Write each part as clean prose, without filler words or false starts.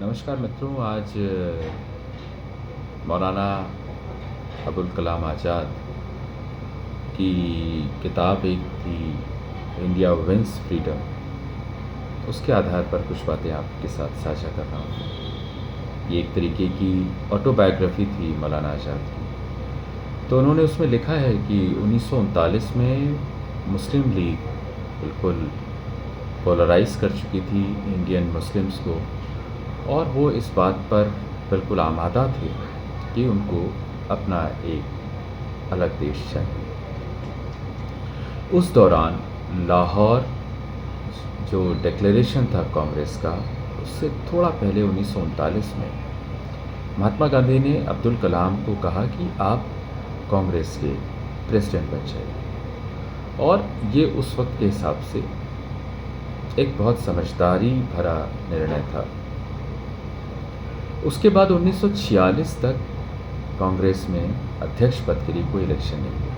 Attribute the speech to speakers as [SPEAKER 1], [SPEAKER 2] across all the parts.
[SPEAKER 1] नमस्कार मित्रों। आज मौलाना अबुल कलाम आज़ाद की किताब एक थी, इंडिया विंस फ्रीडम। उसके आधार पर कुछ बातें आपके साथ साझा कर रहा हूँ। ये एक तरीके की ऑटोबायोग्राफी थी मौलाना आज़ाद की। तो उन्होंने उसमें लिखा है कि 1939 में मुस्लिम लीग बिल्कुल पोलराइज़ कर चुकी थी इंडियन मुस्लिम्स को, और वो इस बात पर बिल्कुल आमादा थे कि उनको अपना एक अलग देश चाहिए। उस दौरान लाहौर जो डिक्लेरेशन था कांग्रेस का, उससे थोड़ा पहले 1939 में महात्मा गांधी ने अब्दुल कलाम को कहा कि आप कांग्रेस के प्रेसिडेंट बन जाइए, और ये उस वक्त के हिसाब से एक बहुत समझदारी भरा निर्णय था। उसके बाद 1946 तक कांग्रेस में अध्यक्ष पद के लिए कोई इलेक्शन नहीं हुआ।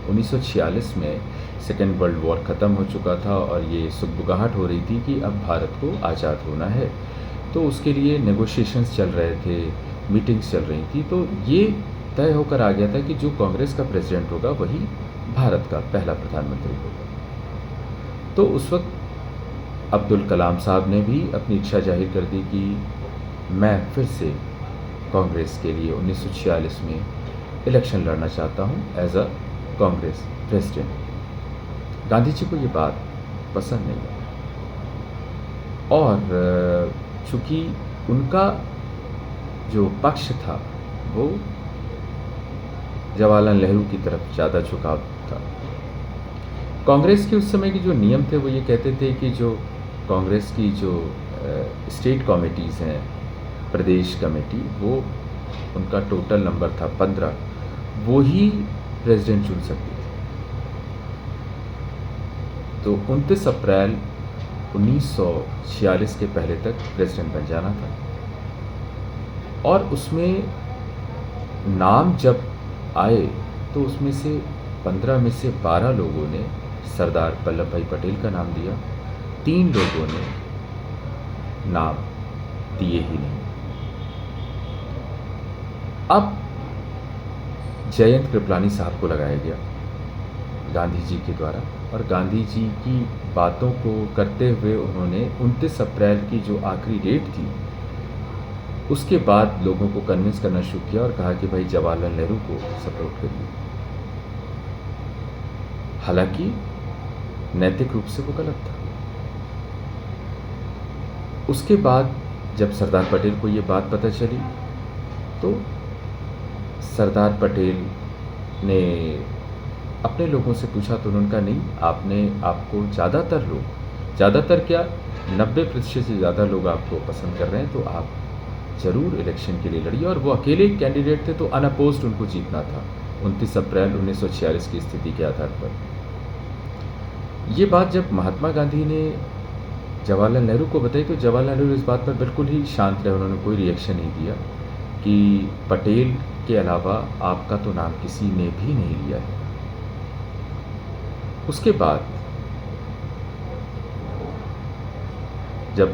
[SPEAKER 1] 1946 में सेकेंड वर्ल्ड वॉर ख़त्म हो चुका था और ये सुगबुगाहट हो रही थी कि अब भारत को आज़ाद होना है। तो उसके लिए नेगोशिएशंस चल रहे थे, मीटिंग्स चल रही थी। तो ये तय होकर आ गया था कि जो कांग्रेस का प्रेसिडेंट होगा वही भारत का पहला प्रधानमंत्री होगा। तो उस वक्त अब्दुल कलाम साहब ने भी अपनी इच्छा जाहिर कर दी कि मैं फिर से कांग्रेस के लिए 1946 में इलेक्शन लड़ना चाहता हूँ as a Congress president. Gandhi ji को ये बात पसंद नहीं आई, और चूँकि उनका जो पक्ष था वो जवाहरलाल नेहरू की तरफ ज़्यादा झुकाव था। कांग्रेस के उस समय के जो नियम थे वो ये कहते थे कि जो कांग्रेस की जो स्टेट कमेटीज़ हैं, प्रदेश कमेटी, वो उनका टोटल नंबर था 15, वो ही प्रेसिडेंट चुन सकती थी। तो 29 अप्रैल 1946 के पहले तक प्रेसिडेंट बन जाना था। और उसमें नाम जब आए तो उसमें से 15 में से 12 लोगों ने सरदार वल्लभ भाई पटेल का नाम दिया, 3 लोगों ने नाम दिए ही नहीं। अब जयंत कृपलानी साहब को लगाया गया गांधी जी के द्वारा, और गांधी जी की बातों को करते हुए उन्होंने 29 अप्रैल की जो आखिरी डेट थी उसके बाद लोगों को कन्विंस करना शुरू किया और कहा कि भाई जवाहरलाल नेहरू को सपोर्ट करिए। हालांकि नैतिक रूप से वो गलत था। उसके बाद जब सरदार पटेल को ये बात पता चली तो सरदार पटेल ने अपने लोगों से पूछा तो उन्होंने कहा नहीं, आपको ज़्यादातर क्या 90% से ज़्यादा लोग आपको पसंद कर रहे हैं, तो आप ज़रूर इलेक्शन के लिए लड़िए। और वो अकेले कैंडिडेट थे तो अनअपोज्ड उनको जीतना था 29 अप्रैल 1946 की स्थिति के आधार पर। ये बात जब महात्मा गांधी ने जवाहरलाल नेहरू को बताई तो जवाहरलाल नेहरू इस बात पर बिल्कुल ही शांत रहे, उन्होंने कोई रिएक्शन नहीं दिया कि पटेल के अलावा आपका तो नाम किसी ने भी नहीं लिया है। उसके बाद जब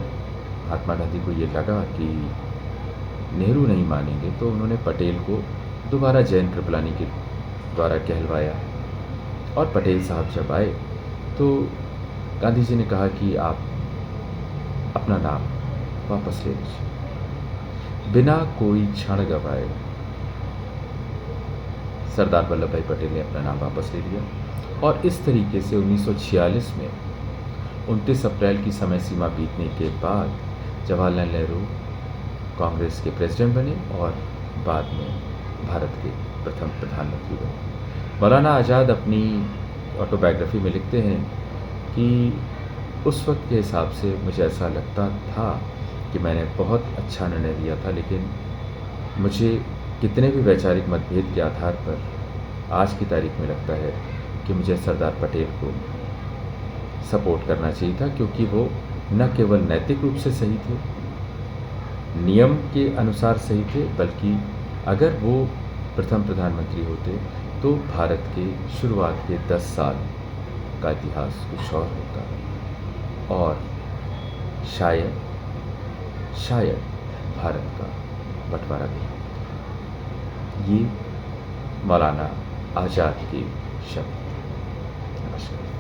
[SPEAKER 1] महात्मा गांधी को ये लगा कि नेहरू नहीं मानेंगे तो उन्होंने पटेल को दोबारा जयंत कृपलानी के द्वारा कहलवाया, और पटेल साहब जब आए तो गांधी जी ने कहा कि आप अपना नाम वापस ले लीजिए। बिना कोई क्षण गंवाए सरदार वल्लभ भाई पटेल ने अपना नाम वापस ले लिया, और इस तरीके से 1946 में 29 अप्रैल की समय सीमा बीतने के बाद जवाहरलाल नेहरू कांग्रेस के प्रेसिडेंट बने और बाद में भारत के प्रथम प्रधानमंत्री बने। मौलाना आज़ाद अपनी ऑटोबायोग्राफी में लिखते हैं कि उस वक्त के हिसाब से मुझे ऐसा लगता था कि मैंने बहुत अच्छा निर्णय लिया था, लेकिन मुझे कितने भी वैचारिक मतभेद के आधार पर आज की तारीख में लगता है कि मुझे सरदार पटेल को सपोर्ट करना चाहिए था, क्योंकि वो न केवल नैतिक रूप से सही थे, नियम के अनुसार सही थे, बल्कि अगर वो प्रथम प्रधानमंत्री होते तो भारत के शुरुआत के 10 साल का इतिहास कुछ और होता, और शायद शायद भारत का बंटवारा भी ना होता। ये मौलाना आज़ाद के शब्द। नमस्कार।